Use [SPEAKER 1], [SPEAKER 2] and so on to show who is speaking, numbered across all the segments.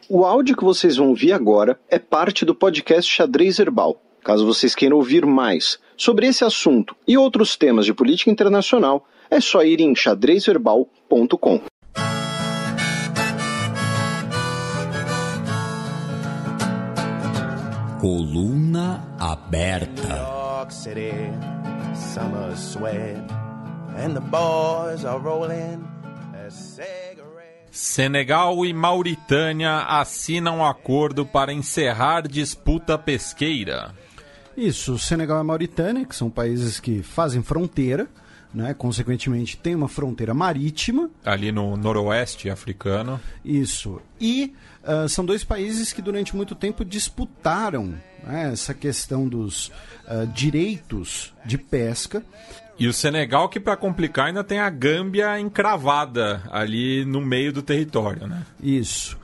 [SPEAKER 1] O áudio que vocês vão ouvir agora é parte do podcast Xadrez Herbal. Caso vocês queiram ouvir mais sobre esse assunto e outros temas de política internacional, é só ir em xadrezverbal.com.
[SPEAKER 2] Coluna aberta.
[SPEAKER 3] York City, summer sweat, and the boys are rolling a cigarette.
[SPEAKER 4] Senegal e Mauritânia assinam acordo para encerrar disputa pesqueira.
[SPEAKER 5] Isso, Senegal e Mauritânia, que são países que fazem fronteira, né? Consequentemente tem uma fronteira marítima.
[SPEAKER 4] Ali no noroeste africano.
[SPEAKER 5] Isso. E são dois países que durante muito tempo disputaram, né, essa questão dos direitos de pesca.
[SPEAKER 4] E o Senegal, que para complicar ainda tem a Gâmbia encravada ali no meio do território, né?
[SPEAKER 5] Isso.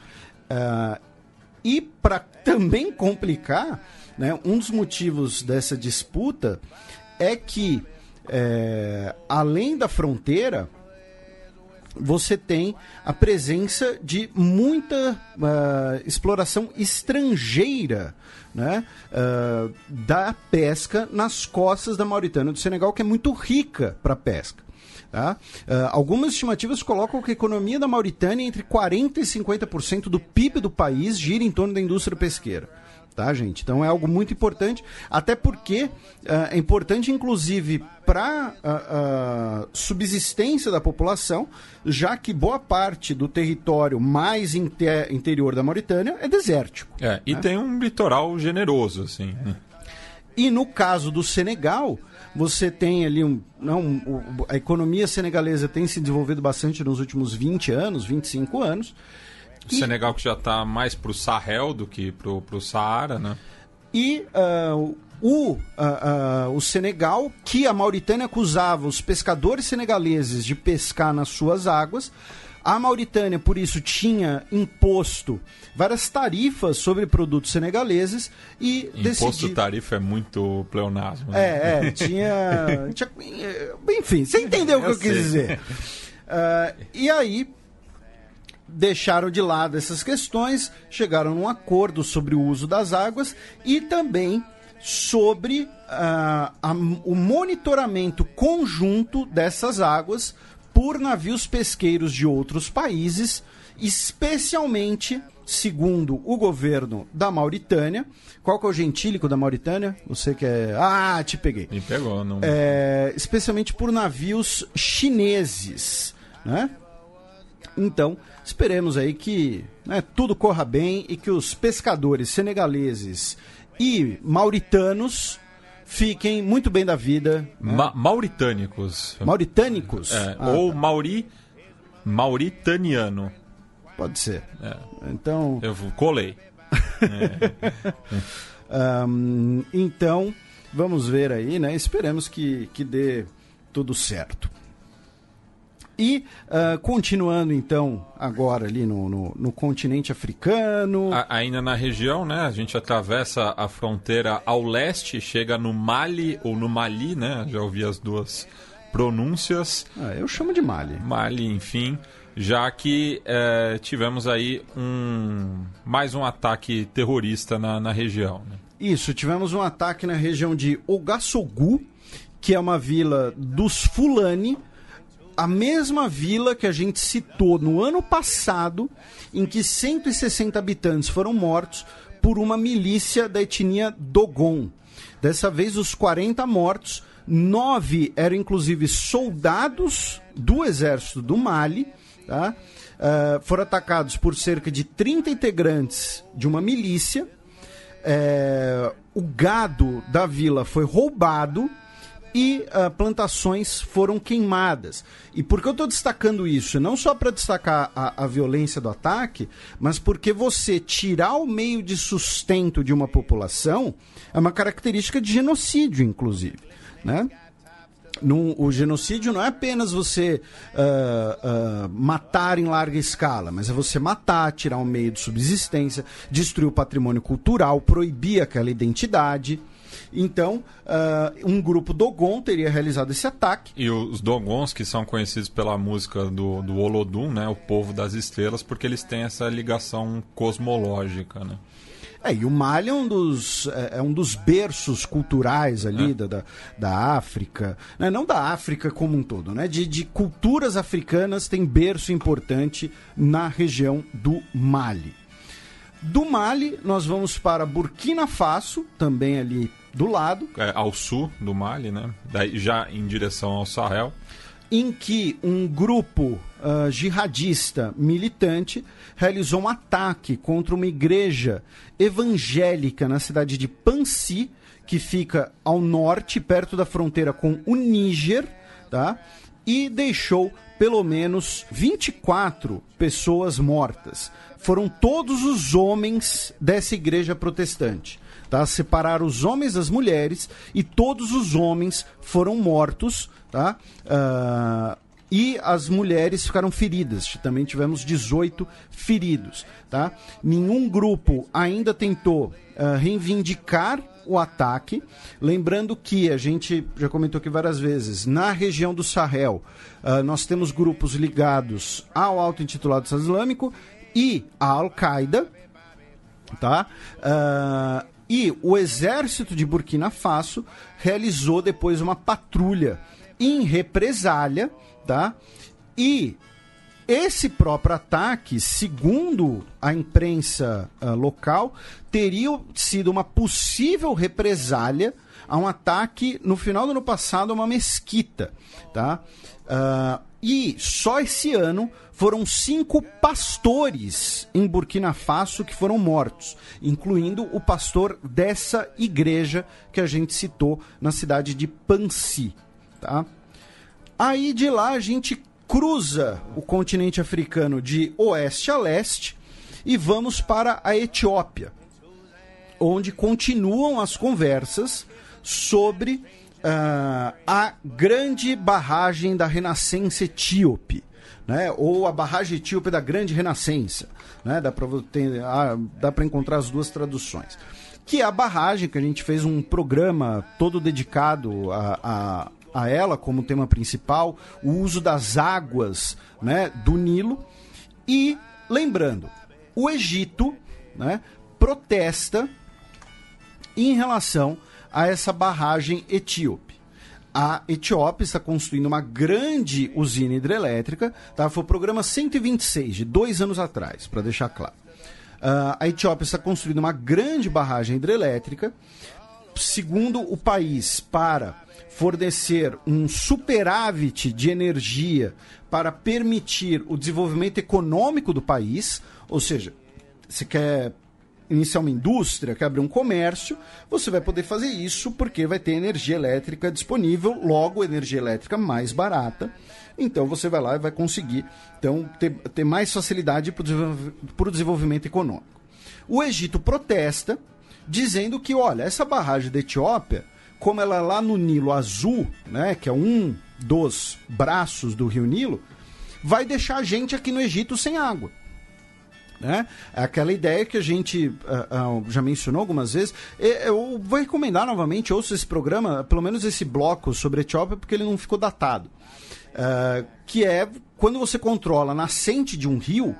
[SPEAKER 5] E para também complicar, né, um dos motivos dessa disputa é que, além da fronteira, você tem a presença de muita exploração estrangeira, né, da pesca nas costas da Mauritânia e do Senegal, que é muito rica para pesca. Tá? Algumas estimativas colocam que a economia da Mauritânia, entre 40% e 50% do PIB do país, gira em torno da indústria pesqueira. Tá, gente? Então é algo muito importante, até porque é importante, inclusive, para a subsistência da população, já que boa parte do território mais interior da Mauritânia é desértico.
[SPEAKER 4] E tem um litoral generoso, assim.
[SPEAKER 5] E no caso do Senegal, você tem ali a economia senegalesa tem se desenvolvido bastante nos últimos 20 anos, 25 anos.
[SPEAKER 4] O Senegal que já está mais para o Sahel do que para o Saara, né?
[SPEAKER 5] E o Senegal, que a Mauritânia acusava os pescadores senegaleses de pescar nas suas águas, a Mauritânia, por isso, tinha imposto várias tarifas sobre produtos senegaleses e
[SPEAKER 4] Imposto tarifa é muito pleonasmo. Né?
[SPEAKER 5] Tinha... Enfim, você entendeu o que eu quis dizer. E aí deixaram de lado essas questões, chegaram num acordo sobre o uso das águas e também sobre o monitoramento conjunto dessas águas por navios pesqueiros de outros países, especialmente, segundo o governo da Mauritânia. Qual que é o gentílico da Mauritânia? Você que é... te peguei.
[SPEAKER 4] Me pegou, não...
[SPEAKER 5] especialmente por navios chineses, né? Então, esperemos aí que, né, tudo corra bem e que os pescadores senegaleses e mauritanos fiquem muito bem da vida. Né?
[SPEAKER 4] Mauritânicos.
[SPEAKER 5] Mauritânicos?
[SPEAKER 4] Ou mauritaniano.
[SPEAKER 5] Pode ser. Então...
[SPEAKER 4] Eu colei.
[SPEAKER 5] Então, vamos ver aí, né? Esperemos que dê tudo certo. E continuando então agora ali no continente africano.
[SPEAKER 4] Ainda na região, né? A gente atravessa a fronteira ao leste, chega no Mali ou no Mali, né? Já ouvi as duas pronúncias.
[SPEAKER 5] Eu chamo de Mali.
[SPEAKER 4] Mali, enfim, já que tivemos aí mais um ataque terrorista na região. Né?
[SPEAKER 5] Isso, tivemos um ataque na região de Ouagassogou, que é uma vila dos Fulani, a mesma vila que a gente citou no ano passado, em que 160 habitantes foram mortos por uma milícia da etnia Dogon. Dessa vez, os 40 mortos, 9 eram inclusive soldados do exército do Mali, tá? Foram atacados por cerca de 30 integrantes de uma milícia. O gado da vila foi roubado e plantações foram queimadas. E por que eu estou destacando isso? Não só para destacar a violência do ataque, mas porque você tirar o meio de sustento de uma população é uma característica de genocídio, inclusive, né? O genocídio não é apenas você matar em larga escala, mas é você matar, tirar um meio de subsistência, destruir o patrimônio cultural, proibir aquela identidade. Então, um grupo Dogon teria realizado esse ataque.
[SPEAKER 4] E os Dogons, que são conhecidos pela música do Olodum, né, o povo das estrelas, porque eles têm essa ligação cosmológica, né?
[SPEAKER 5] E o Mali é um dos berços culturais ali da África, né? Não da África como um todo, né? De culturas africanas, tem berço importante na região do Mali. Do Mali, nós vamos para Burkina Faso, também ali do lado.
[SPEAKER 4] Ao sul do Mali, né? Daí, já em direção ao Sahel.
[SPEAKER 5] Em que um grupo jihadista militante realizou um ataque contra uma igreja evangélica na cidade de Pansi, que fica ao norte, perto da fronteira com o Níger, tá? E deixou pelo menos 24 pessoas mortas. Foram todos os homens dessa igreja protestante. Tá? Separaram os homens das mulheres e todos os homens foram mortos, tá? E as mulheres ficaram feridas. Também tivemos 18 feridos. Tá? Nenhum grupo ainda tentou reivindicar o ataque. Lembrando que a gente já comentou aqui várias vezes, na região do Sahel, nós temos grupos ligados ao auto-intitulado Estado Islâmico e à Al-Qaeda. Tá? E o exército de Burkina Faso realizou depois uma patrulha em represália, tá? E esse próprio ataque, segundo a imprensa local, teria sido uma possível represália a um ataque no final do ano passado a uma mesquita, tá? E só esse ano foram 5 pastores em Burkina Faso que foram mortos, incluindo o pastor dessa igreja que a gente citou na cidade de Pansi. Tá? Aí de lá a gente cruza o continente africano de oeste a leste e vamos para a Etiópia, onde continuam as conversas sobre a grande barragem da Renascença Etíope, né? Ou a barragem etíope da Grande Renascença, né? Dá para encontrar as duas traduções. Que é a barragem que a gente fez um programa todo dedicado a ela como tema principal, o uso das águas, né, do Nilo. E lembrando, o Egito, né, protesta em relação a essa barragem etíope. A Etiópia está construindo uma grande usina hidrelétrica, tá? Foi o programa 126, de 2 anos atrás, para deixar claro. A Etiópia está construindo uma grande barragem hidrelétrica, segundo o país, para fornecer um superávit de energia para permitir o desenvolvimento econômico do país, ou seja, você quer iniciar uma indústria, quer abrir um comércio, você vai poder fazer isso porque vai ter energia elétrica disponível, logo energia elétrica mais barata. Então você vai lá e vai conseguir então, ter mais facilidade para o desenvolvimento econômico. O Egito protesta, dizendo que, olha, essa barragem da Etiópia, como ela é lá no Nilo Azul, né, que é um dos braços do Rio Nilo, vai deixar a gente aqui no Egito sem água. Né? É aquela ideia que a gente já mencionou algumas vezes. Eu vou recomendar novamente, ouça esse programa, pelo menos esse bloco sobre a Etiópia, porque ele não ficou datado. Que é quando você controla a nascente de um rio,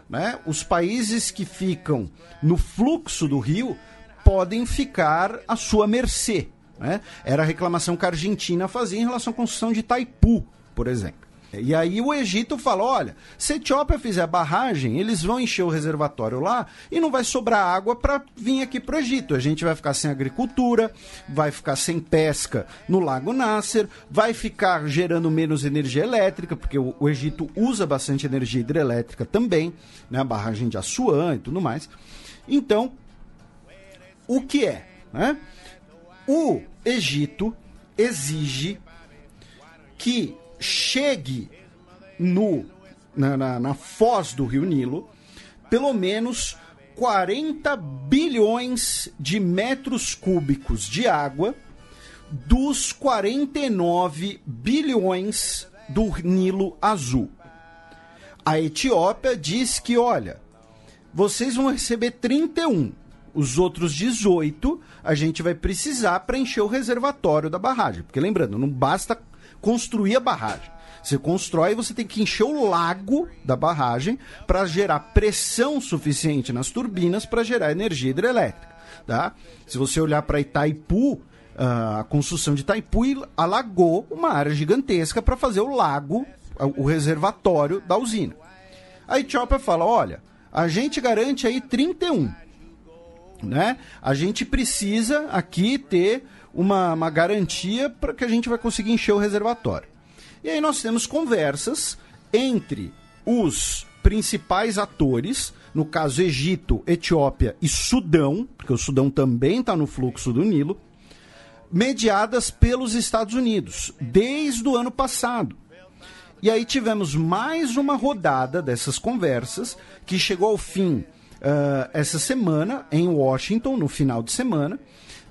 [SPEAKER 5] né, os países que ficam no fluxo do rio podem ficar à sua mercê. Né? Era a reclamação que a Argentina fazia em relação à construção de Itaipu, por exemplo. E aí o Egito fala, olha, se a Etiópia fizer a barragem, eles vão encher o reservatório lá e não vai sobrar água para vir aqui para o Egito. A gente vai ficar sem agricultura, vai ficar sem pesca no Lago Nasser, vai ficar gerando menos energia elétrica, porque o Egito usa bastante energia hidrelétrica também, né? A barragem de Assuã e tudo mais. Então, o que é? Né? O Egito exige que chegue na foz do Rio Nilo pelo menos 40 bilhões de metros cúbicos de água dos 49 bilhões do Nilo Azul. A Etiópia diz que, olha, vocês vão receber 31, Os outros 18 a gente vai precisar para encher o reservatório da barragem. Porque lembrando, não basta construir a barragem. Você constrói e você tem que encher o lago da barragem para gerar pressão suficiente nas turbinas para gerar energia hidrelétrica. Tá? Se você olhar para Itaipu, a construção de Itaipu alagou uma área gigantesca para fazer o lago, o reservatório da usina. A Etiópia fala, olha, a gente garante aí 31, né? A gente precisa aqui ter uma garantia para que a gente vai conseguir encher o reservatório. E aí nós temos conversas entre os principais atores, no caso Egito, Etiópia e Sudão, porque o Sudão também está no fluxo do Nilo, mediadas pelos Estados Unidos, desde o ano passado. E aí tivemos mais uma rodada dessas conversas, que chegou ao fim essa semana, em Washington, no final de semana,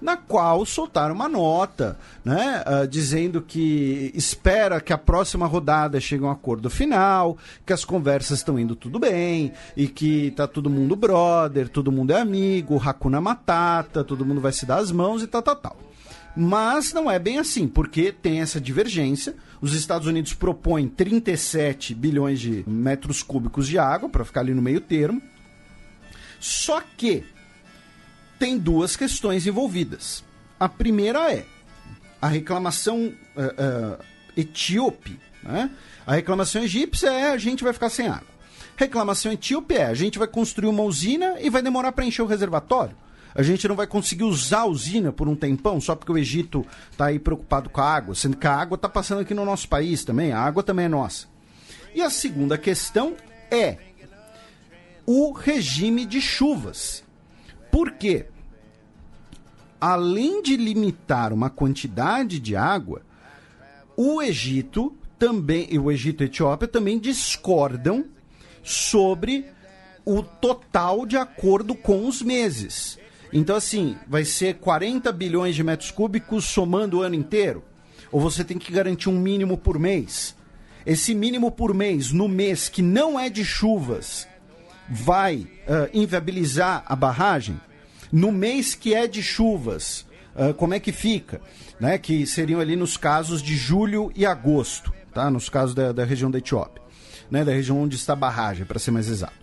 [SPEAKER 5] na qual soltaram uma nota, né, dizendo que espera que a próxima rodada chegue a um acordo final, que as conversas estão indo tudo bem, e que tá todo mundo brother, todo mundo é amigo, Hakuna Matata, todo mundo vai se dar as mãos e tal. Mas não é bem assim, porque tem essa divergência. Os Estados Unidos propõem 37 bilhões de metros cúbicos de água, para ficar ali no meio termo. Só que tem duas questões envolvidas. A primeira é a reclamação etíope, né? A reclamação egípcia é a gente vai ficar sem água. Reclamação etíope é a gente vai construir uma usina e vai demorar para encher o reservatório. A gente não vai conseguir usar a usina por um tempão só porque o Egito está aí preocupado com a água, sendo que a água está passando aqui no nosso país também, a água também é nossa. E a segunda questão é o regime de chuvas. Por quê? Além de limitar uma quantidade de água, o Egito e a Etiópia também discordam sobre o total de acordo com os meses. Então, assim, vai ser 40 bilhões de metros cúbicos somando o ano inteiro? Ou você tem que garantir um mínimo por mês? Esse mínimo por mês, no mês que não é de chuvas, vai inviabilizar a barragem? No mês que é de chuvas, como é que fica? Né? Que seriam ali nos casos de julho e agosto, tá? Nos casos da região da Etiópia, né? Da região onde está a barragem, para ser mais exato.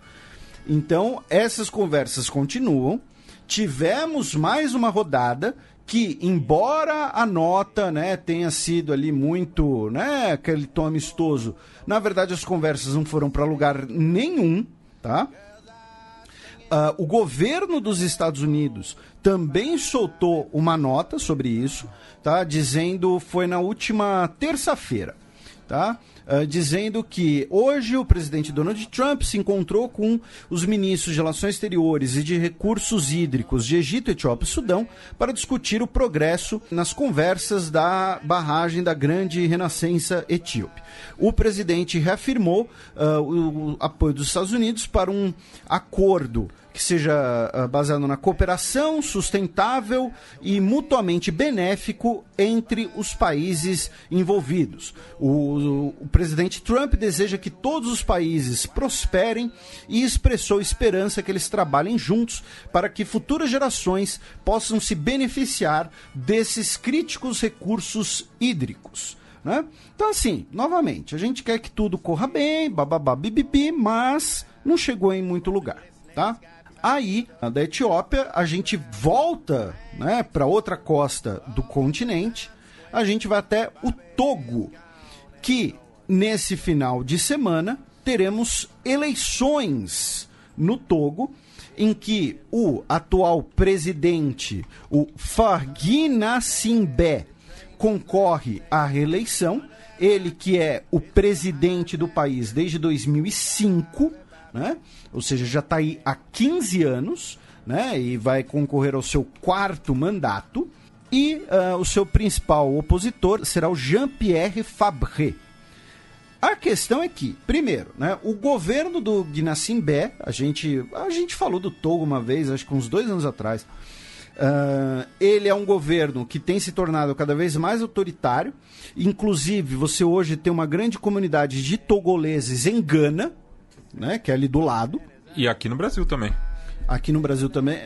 [SPEAKER 5] Então, essas conversas continuam. Tivemos mais uma rodada que, embora a nota, né, tenha sido ali muito, né, aquele tom amistoso, na verdade as conversas não foram para lugar nenhum, tá? O governo dos Estados Unidos também soltou uma nota sobre isso, tá? Dizendo, foi na última terça-feira, tá? Dizendo que hoje o presidente Donald Trump se encontrou com os ministros de Relações Exteriores e de Recursos Hídricos de Egito, Etiópia e Sudão para discutir o progresso nas conversas da barragem da Grande Renascença Etíope. O presidente reafirmou o apoio dos Estados Unidos para um acordo que seja baseado na cooperação sustentável e mutuamente benéfico entre os países envolvidos. O presidente Trump deseja que todos os países prosperem e expressou esperança que eles trabalhem juntos para que futuras gerações possam se beneficiar desses críticos recursos hídricos, né? Então, assim, novamente, a gente quer que tudo corra bem, bababá, bibibi, mas não chegou em muito lugar, tá? Aí, da Etiópia, a gente volta, né, para outra costa do continente, a gente vai até o Togo, que nesse final de semana teremos eleições no Togo, em que o atual presidente, o Fahy Gnassingbé, concorre à reeleição, ele que é o presidente do país desde 2005, né? Ou seja, já está aí há 15 anos, né? E vai concorrer ao seu 4º mandato. E o seu principal opositor será o Jean-Pierre Fabré. A questão é que, primeiro, né, o governo do Gnassingbé, a gente falou do Togo uma vez, acho que uns 2 anos atrás, ele é um governo que tem se tornado cada vez mais autoritário. Inclusive, você hoje tem uma grande comunidade de togoleses em Gana, né, que é ali do lado.
[SPEAKER 4] E aqui no Brasil também.
[SPEAKER 5] Aqui no Brasil também.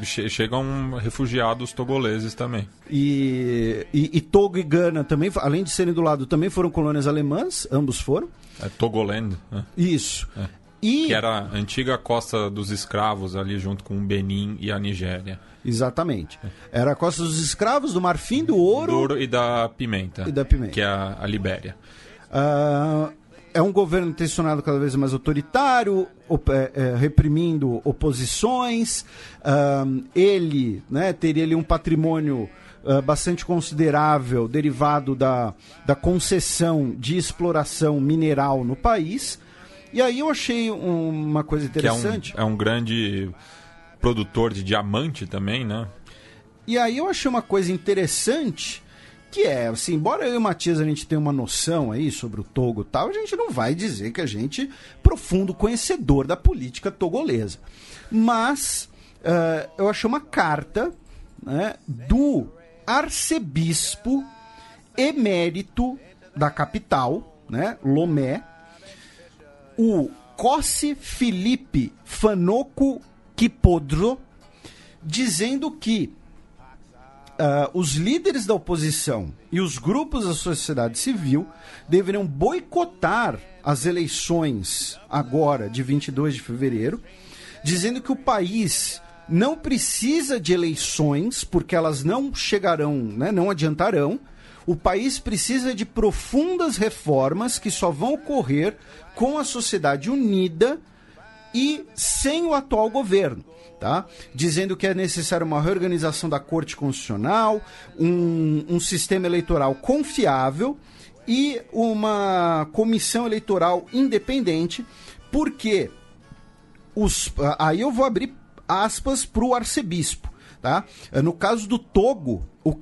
[SPEAKER 4] Chegam refugiados togoleses também.
[SPEAKER 5] E Togo e Gana também, além de serem do lado, também foram colônias alemãs, ambos foram.
[SPEAKER 4] Togoland, né?
[SPEAKER 5] Isso.
[SPEAKER 4] Que era a antiga costa dos escravos ali junto com o Benin e a Nigéria.
[SPEAKER 5] Exatamente. Era a costa dos escravos, do marfim, do ouro...
[SPEAKER 4] Do ouro e da pimenta. Que é a Libéria.
[SPEAKER 5] É um governo intencionado cada vez mais autoritário, reprimindo oposições. Ele, né, teria ali um patrimônio bastante considerável derivado da concessão de exploração mineral no país. E aí eu achei uma coisa interessante.
[SPEAKER 4] Que é um grande produtor de diamante também, né?
[SPEAKER 5] E aí eu achei uma coisa interessante, que é, assim, embora eu e o Matias a gente tenha uma noção aí sobre o Togo e tal, a gente não vai dizer que a gente é profundo conhecedor da política togolesa. Mas eu achei uma carta, né, do arcebispo emérito da capital, né, Lomé, o Kossi Filipe Fanoko Kipodro, dizendo que os líderes da oposição e os grupos da sociedade civil deveriam boicotar as eleições agora de 22 de fevereiro, dizendo que o país não precisa de eleições porque elas não chegarão, né, não adiantarão. O país precisa de profundas reformas que só vão ocorrer com a sociedade unida e sem o atual governo. Tá? Dizendo que é necessário uma reorganização da Corte Constitucional, um sistema eleitoral confiável e uma comissão eleitoral independente, porque aí eu vou abrir aspas para o arcebispo. Tá? No caso do Togo, o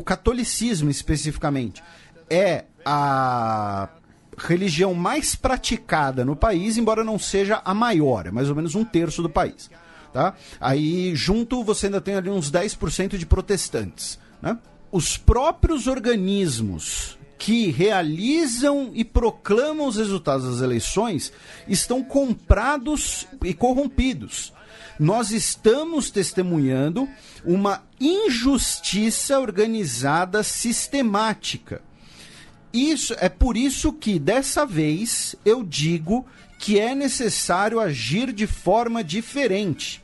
[SPEAKER 5] catolicismo especificamente é a religião mais praticada no país, embora não seja a maior, é mais ou menos 1/3 do país. Tá? Aí junto você ainda tem ali uns 10% de protestantes. Né? Os próprios organismos que realizam e proclamam os resultados das eleições estão comprados e corrompidos. Nós estamos testemunhando uma injustiça organizada sistemática. É por isso que, dessa vez, eu digo que é necessário agir de forma diferente.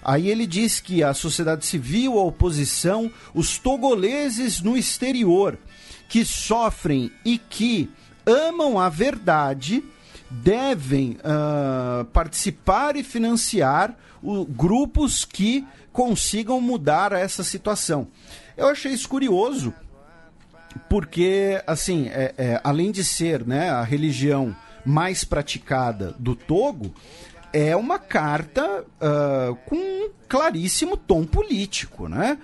[SPEAKER 5] Aí ele diz que a sociedade civil, a oposição, os togoleses no exterior, que sofrem e que amam a verdade, devem participar e financiar grupos que consigam mudar essa situação. Eu achei isso curioso, porque, assim, além de ser, né, a religião mais praticada do Togo, é uma carta com um claríssimo tom político, né?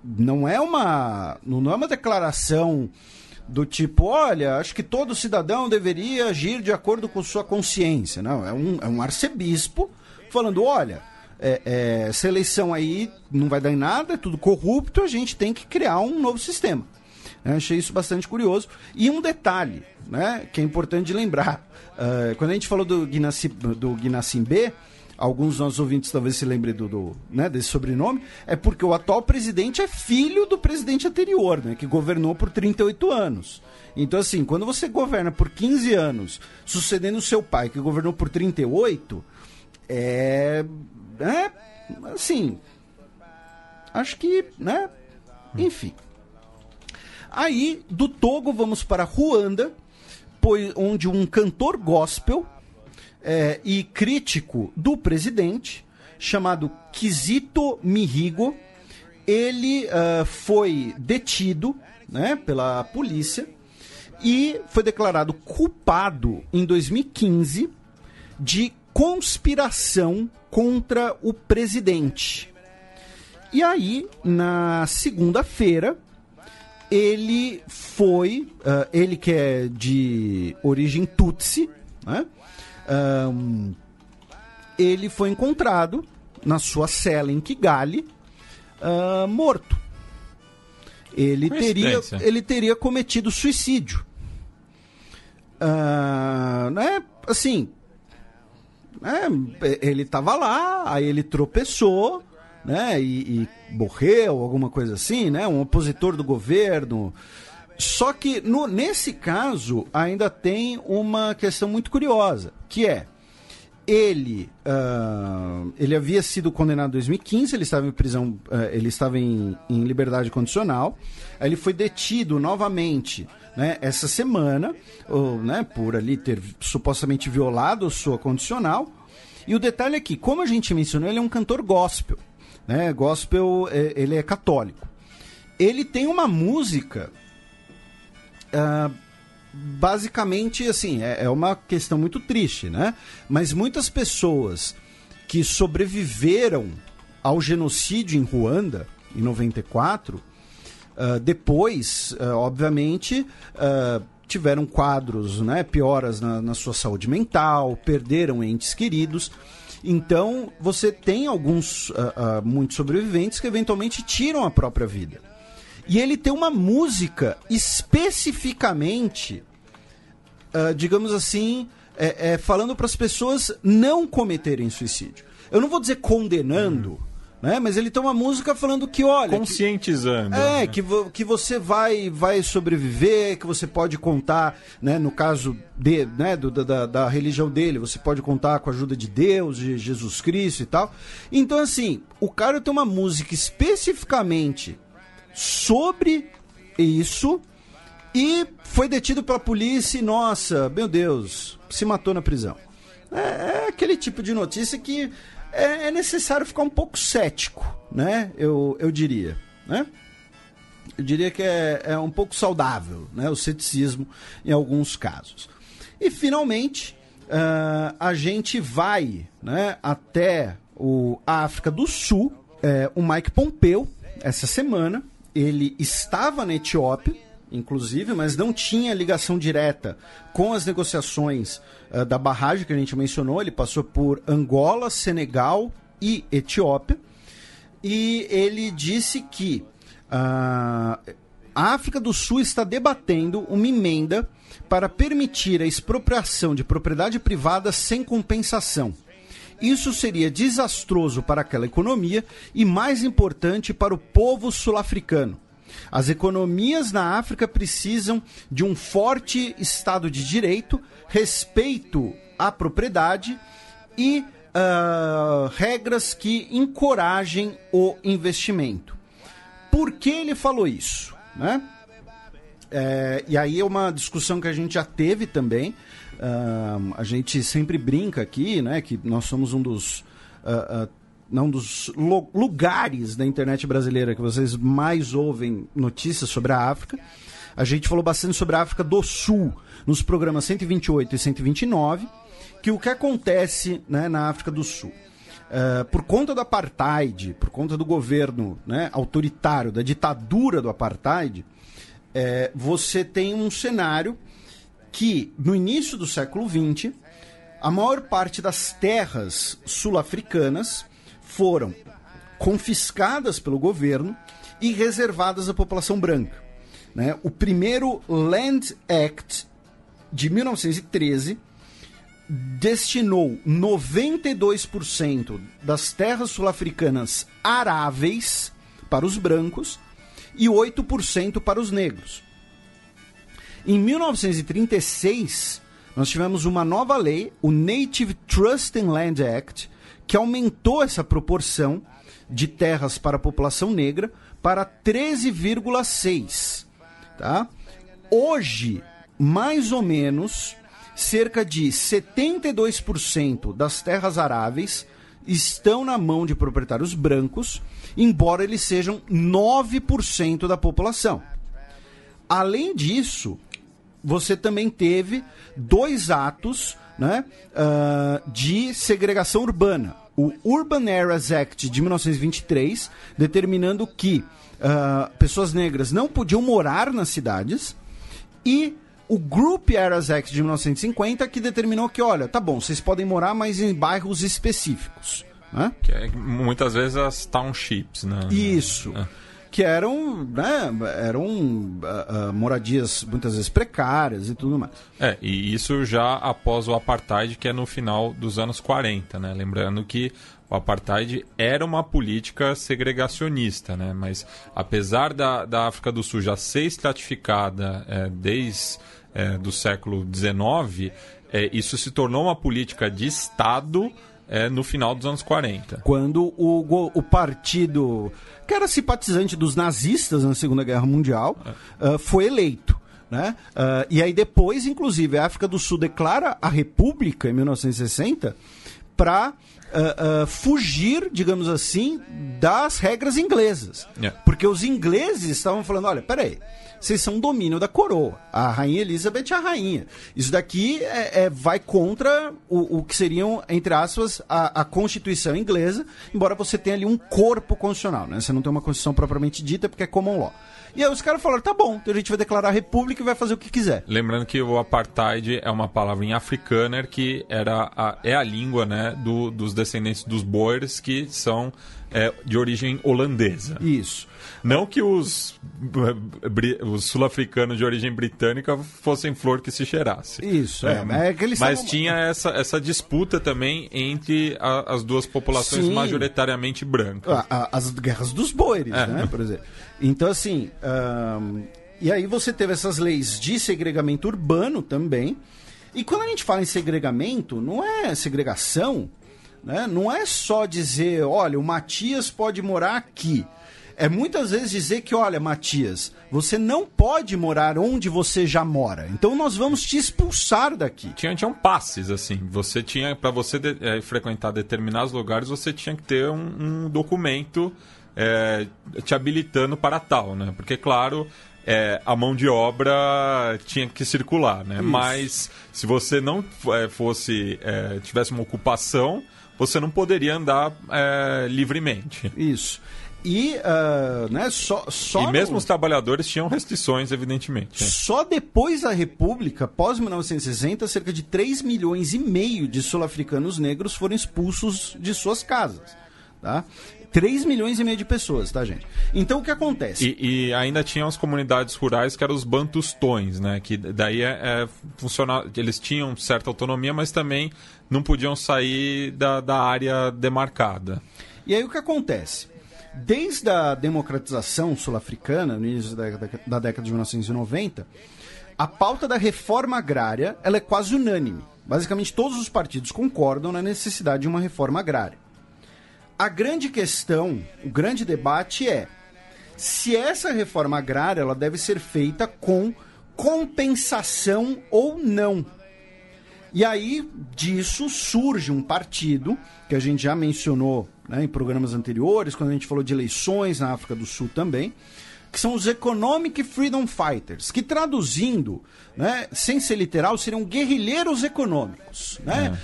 [SPEAKER 5] Não é uma declaração do tipo, olha, acho que todo cidadão deveria agir de acordo com sua consciência. Não, é um arcebispo falando, olha, essa eleição aí não vai dar em nada, é tudo corrupto, a gente tem que criar um novo sistema. Eu achei isso bastante curioso. E um detalhe, né, que é importante de lembrar. Quando a gente falou do Guinassimbé, alguns dos nossos ouvintes talvez se lembrem né, desse sobrenome, é porque o atual presidente é filho do presidente anterior, né, que governou por 38 anos. Então, assim, quando você governa por 15 anos, sucedendo o seu pai, que governou por 38, assim, acho que, né, enfim. Aí, do Togo, vamos para Ruanda, onde um cantor gospel e crítico do presidente, chamado Kizito Mihigo, ele foi detido, né, pela polícia e foi declarado culpado em 2015 de conspiração contra o presidente. E aí, na segunda-feira, ele foi, ele que é de origem Tutsi, né? Ele foi encontrado na sua cela em Kigali, morto. Ele teria cometido suicídio. Né? Assim, ele estava lá, aí ele tropeçou, né, e morreu, alguma coisa assim, né, um opositor do governo. Só que nesse caso ainda tem uma questão muito curiosa, que é, ele havia sido condenado em 2015, ele estava em prisão, ele estava em liberdade condicional, aí ele foi detido novamente, né, essa semana, né, por ali ter supostamente violado sua condicional. E o detalhe é que, como a gente mencionou, ele é um cantor gospel, né, gospel, ele é católico. Ele tem uma música, basicamente, assim, é uma questão muito triste, né? Mas muitas pessoas que sobreviveram ao genocídio em Ruanda, em 94, depois, obviamente, tiveram quadros, né, pioras na sua saúde mental, perderam entes queridos. Então, você tem muitos sobreviventes que eventualmente tiram a própria vida. E ele tem uma música especificamente, digamos assim, falando para as pessoas não cometerem suicídio. Eu não vou dizer condenando, né? Mas ele tem uma música falando que, olha...
[SPEAKER 4] Conscientizando.
[SPEAKER 5] Que você vai sobreviver, que você pode contar, né, no caso da religião dele, você pode contar com a ajuda de Deus, de Jesus Cristo e tal. Então, assim, o cara tem uma música especificamente sobre isso e foi detido pela polícia e, nossa, meu Deus, se matou na prisão. É aquele tipo de notícia que é necessário ficar um pouco cético, né? Eu diria, né? Eu diria que é um pouco saudável, né, o ceticismo em alguns casos. E, finalmente, a gente vai, né, até a África do Sul. O Mike Pompeo, essa semana, ele estava na Etiópia, inclusive, mas não tinha ligação direta com as negociações da barragem que a gente mencionou. Ele passou por Angola, Senegal e Etiópia. E ele disse que a África do Sul está debatendo uma emenda para permitir a expropriação de propriedade privada sem compensação. Isso seria desastroso para aquela economia e, mais importante, para o povo sul-africano. As economias na África precisam de um forte Estado de Direito, respeito à propriedade e regras que encorajem o investimento. Por que ele falou isso, né? E aí é uma discussão que a gente já teve também. A gente sempre brinca aqui, né, que nós somos um dos lugares da internet brasileira que vocês mais ouvem notícias sobre a África. A gente falou bastante sobre a África do Sul nos programas 128 e 129, que o que acontece, né, na África do Sul, por conta do apartheid, por conta do governo, né, autoritário, da ditadura do apartheid, você tem um cenário que, no início do século XX, a maior parte das terras sul-africanas foram confiscadas pelo governo e reservadas à população branca, né? O primeiro Land Act de 1913 destinou 92% das terras sul-africanas aráveis para os brancos e 8% para os negros. Em 1936, nós tivemos uma nova lei, o Native Trust in Land Act, que aumentou essa proporção de terras para a população negra para 13,6%. Tá? Hoje, mais ou menos, cerca de 72% das terras aráveis estão na mão de proprietários brancos, embora eles sejam 9% da população. Além disso, você também teve 2 atos, né, de segregação urbana. O Urban Areas Act de 1923, determinando que pessoas negras não podiam morar nas cidades, e o Group Areas Act de 1950, que determinou que, olha, tá bom, vocês podem morar, mas em bairros específicos. Né?
[SPEAKER 4] Que é muitas vezes as townships, né?
[SPEAKER 5] Isso. que eram moradias muitas vezes precárias e tudo mais.
[SPEAKER 4] E isso já após o Apartheid, que é no final dos anos 40, né? Lembrando que o Apartheid era uma política segregacionista, né? Mas apesar da África do Sul já ser estratificada desde do século XIX, isso se tornou uma política de Estado no final dos anos 40.
[SPEAKER 5] Quando o partido, que era simpatizante dos nazistas na Segunda Guerra Mundial, foi eleito. Né? E aí depois, inclusive, a África do Sul declara a República, em 1960, para fugir, digamos assim, das regras inglesas. Porque os ingleses estavam falando, olha, peraí, vocês são um domínio da coroa. A Rainha Elizabeth é a rainha. Isso daqui vai contra o que seriam, entre aspas, a Constituição inglesa, embora você tenha ali um corpo constitucional, né? Você não tem uma Constituição propriamente dita, porque é common law. E aí os caras falaram, tá bom, então a gente vai declarar a República e vai fazer o que quiser.
[SPEAKER 4] Lembrando que o Apartheid é uma palavra em afrikaner, que é a língua, né, dos descendentes dos Boers, que são de origem holandesa.
[SPEAKER 5] Isso.
[SPEAKER 4] Não que os sul-africanos de origem britânica fossem flor que se cheirasse.
[SPEAKER 5] Isso,
[SPEAKER 4] mas tinha essa disputa também entre as duas populações. Sim. Majoritariamente brancas.
[SPEAKER 5] As guerras dos Boeres, né, por exemplo. Então, assim, e aí você teve essas leis de segregamento urbano também. E quando a gente fala em segregamento, não é segregação, né? Não é só dizer, olha, o Matias pode morar aqui. É muitas vezes dizer que, olha, Matias, você não pode morar onde você já mora. Então nós vamos te expulsar daqui.
[SPEAKER 4] Tinham passes, assim. Você tinha, para você frequentar determinados lugares, você tinha que ter um documento te habilitando para tal, né? Porque, claro, a mão de obra tinha que circular, né? Isso. Mas se você não tivesse uma ocupação, você não poderia andar livremente.
[SPEAKER 5] Isso. E,
[SPEAKER 4] e mesmo os trabalhadores tinham restrições, evidentemente. Né?
[SPEAKER 5] Só depois da República, pós 1960, cerca de 3,5 milhões de sul-africanos negros foram expulsos de suas casas. Tá? 3,5 milhões de pessoas, tá, gente? Então, o que acontece?
[SPEAKER 4] E ainda tinham as comunidades rurais, que eram os bantustões, né? Que daí eles tinham certa autonomia, mas também não podiam sair da área demarcada.
[SPEAKER 5] E aí, o que acontece? Desde a democratização sul-africana, no início da década de 1990, a pauta da reforma agrária ela é quase unânime. Basicamente, todos os partidos concordam na necessidade de uma reforma agrária. A grande questão, o grande debate é se essa reforma agrária ela deve ser feita com compensação ou não. E aí, disso surge um partido, que a gente já mencionou, né, em programas anteriores, quando a gente falou de eleições na África do Sul também, que são os Economic Freedom Fighters, que traduzindo, né, sem ser literal, seriam guerrilheiros econômicos, né?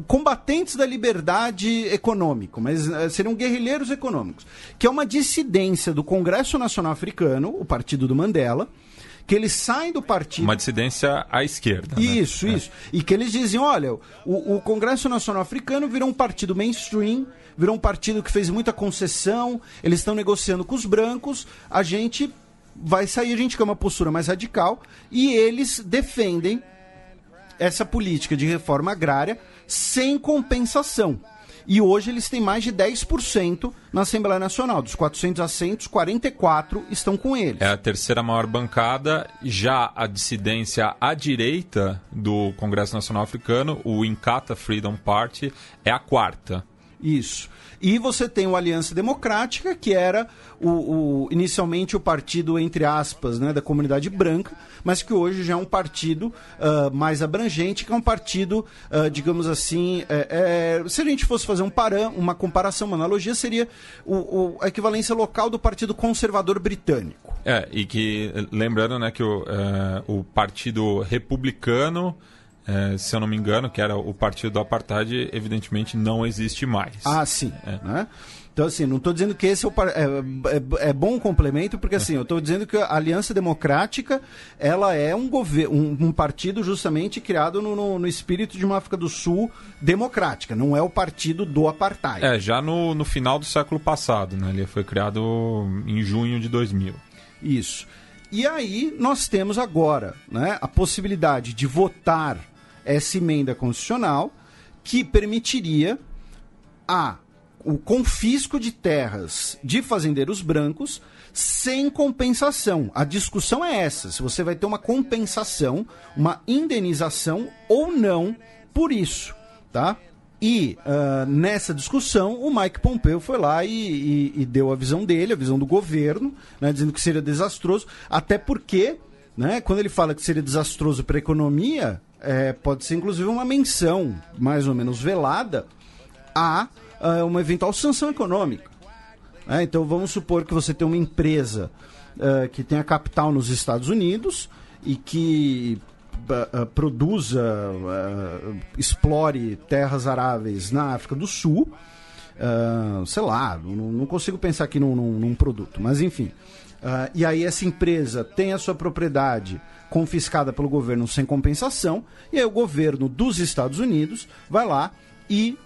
[SPEAKER 5] Combatentes da liberdade econômica, mas seriam guerrilheiros econômicos, que é uma dissidência do Congresso Nacional Africano, o partido do Mandela, que eles saem do partido...
[SPEAKER 4] Uma dissidência à esquerda.
[SPEAKER 5] Isso, né? Isso. E que eles dizem, olha, o Congresso Nacional Africano virou um partido mainstream, virou um partido que fez muita concessão, eles estão negociando com os brancos, a gente vai sair, a gente quer uma postura mais radical, e eles defendem essa política de reforma agrária sem compensação. E hoje eles têm mais de 10% na Assembleia Nacional. Dos 400 assentos, 44 estão com eles.
[SPEAKER 4] É a terceira maior bancada. Já a dissidência à direita do Congresso Nacional Africano, o Inkatha Freedom Party, é a quarta.
[SPEAKER 5] Isso. E você tem o Aliança Democrática, que era inicialmente o partido, entre aspas, né, da comunidade branca, mas que hoje já é um partido mais abrangente, que é um partido, digamos assim, se a gente fosse fazer uma comparação, uma analogia, seria a equivalência local do Partido Conservador Britânico.
[SPEAKER 4] E que, lembrando, né, que o Partido Republicano se eu não me engano, que era o partido do apartheid, evidentemente não existe mais.
[SPEAKER 5] Ah, sim. Né? Então, assim, não estou dizendo que esse é bom um complemento, porque assim, eu estou dizendo que a Aliança Democrática, ela é um partido justamente criado no espírito de uma África do Sul democrática, não é o partido do apartheid.
[SPEAKER 4] Já no final do século passado, né? Ele foi criado em junho de 2000.
[SPEAKER 5] Isso. E aí nós temos agora, né, a possibilidade de votar essa emenda constitucional que permitiria o confisco de terras de fazendeiros brancos sem compensação. A discussão é essa, se você vai ter uma compensação, uma indenização ou não por isso, tá? E nessa discussão o Mike Pompeo foi lá e deu a visão dele, a visão do governo, né, dizendo que seria desastroso, até porque, né, quando ele fala que seria desastroso para a economia, pode ser inclusive uma menção mais ou menos velada a uma eventual sanção econômica. Então vamos supor que você tem uma empresa que tenha capital nos Estados Unidos e que produza, explore terras aráveis na África do Sul, sei lá, não consigo pensar aqui num produto, mas enfim. E aí essa empresa tem a sua propriedade confiscada pelo governo sem compensação, e aí o governo dos Estados Unidos vai lá e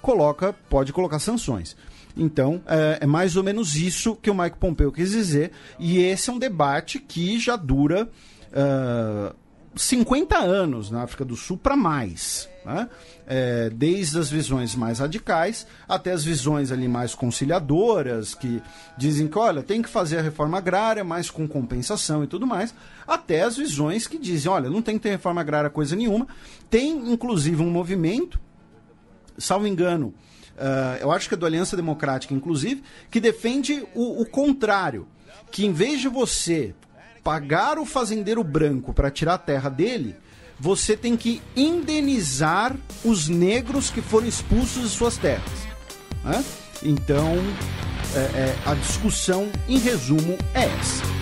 [SPEAKER 5] pode colocar sanções. Então, é mais ou menos isso que o Mike Pompeo quis dizer, e esse é um debate que já dura 50 anos na África do Sul para mais, né? Desde as visões mais radicais até as visões ali mais conciliadoras, que dizem que, olha, tem que fazer a reforma agrária, mas com compensação e tudo mais, até as visões que dizem, olha, não tem que ter reforma agrária coisa nenhuma. Tem, inclusive, um movimento, salvo engano, eu acho que é do Aliança Democrática, inclusive, que defende o contrário, que em vez de você pagar o fazendeiro branco para tirar a terra dele, você tem que indenizar os negros que foram expulsos de suas terras, né? Então, a discussão, em resumo, é essa.